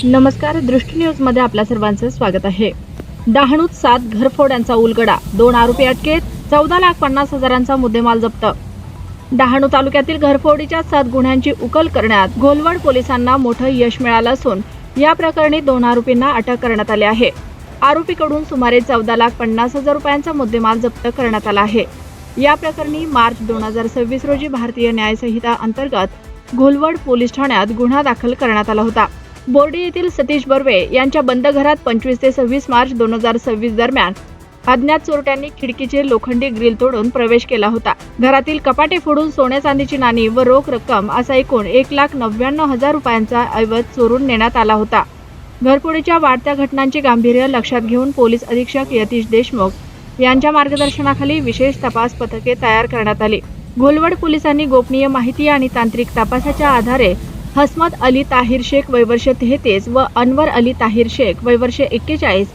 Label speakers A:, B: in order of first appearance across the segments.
A: नमस्कार, दृष्टी न्यूज मध्ये आपल्या सर्वांचं स्वागत आहे। डहाणूत 7 घरफोड्यांचा उलगडा, 2 आरोपी अटकेत, 14,50,000चा मुद्देमाल जप्त। डहाणू तालुक्यातील घरफोडीच्या 7 गुन्ह्यांची उकल करण्यात घोलवड पोलिसांना मोठं यश मिळालं असून या प्रकरणी 2 आरोपींना अटक करण्यात आली आहे। आरोपीकडून सुमारे 14,50,000 रुपयांचा मुद्देमाल जप्त करण्यात आला आहे। या प्रकरणी मार्च 2026 रोजी भारतीय न्याय संहिता अंतर्गत घोलवड पोलीस ठाण्यात गुन्हा दाखल करण्यात आला होता। बोर्डी येथील सतीश बर्वे यांच्या बंद घरात 25 ते 26 मार्च 2026 दरम्यान अज्ञात चोरट्यांनी खिडकीचे लोखंडी ग्रिल तोडून प्रवेश केला होता। घरातील कपाटे फोडून सोने चांदीची नाणी व रोख रक्कम असा एकूण 1,99,000 रुपयांचा ऐवज चोरून नेण्यात आला होता। घरफोडीच्या वाढत्या घटनांचे गांभीर्य लक्षात घेऊन पोलीस अधीक्षक यतीश देशमुख यांच्या मार्गदर्शनाखाली विशेष तपास पथके तयार करण्यात आली। घोलवड पोलिसांनी गोपनीय माहिती आणि तांत्रिक तपासाच्या आधारे हसमत अली ताहिर शेख वय वर्ष 33 व अनवर अली ताहिर शेख वय वर्ष 41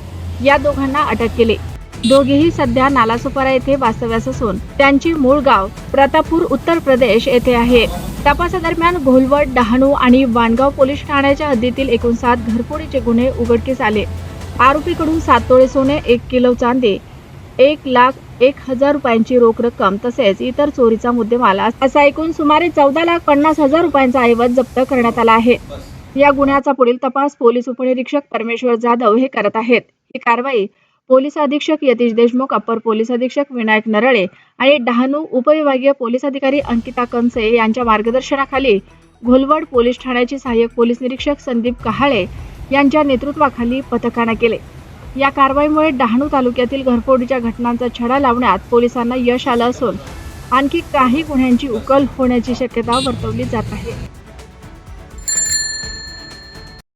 A: या दोघांना अटक केली। दोघेही सध्या नालासोपारा येथे वास्तव्यास असून त्यांचे मूळ गाव प्रतापपूर उत्तर प्रदेश येथे आहे। तपासादरम्यान घोलवड, डहाणू आणि वाणगाव पोलीस ठाण्याच्या हद्दीतील एकूण 7 घरफोडीचे गुन्हे उघडकीस आले। आरोपीकडून 7 तोळे सोने, 1 किलो चांदी, 1,01,000 रुपयांची रोख रक्कम तसेच इतर चोरीचा मुद्देमाल असा एकूण सुमारे 14,50,000 रुपयांचा ऐवज जप्त करण्यात आला आहे। या गुन्ह्याचा पुढील तपास पोलीस उपनिरीक्षक परमेश्वर जाधव हे करत आहेत। ही कारवाई पोलीस अधीक्षक यतीश देशमुख, अप्पर पोलीस अधीक्षक विनायक नरळे आणि डहाणू उपविभागीय पोलीस अधिकारी अंकिता कंसे यांच्या मार्गदर्शनाखाली घोलवड पोलीस ठाण्याचे सहाय्यक पोलीस निरीक्षक संदीप कहाळे यांच्या नेतृत्वाखाली पथकाने केले। या कारवाईमुळे डहाणू तालुक्यातील घरफोडीच्या घटनांचा छडा लावण्यात पोलिसांना यश आलं असून आणखी काही गुन्ह्यांची उकल होण्याची शक्यता वर्तवली जात आहे।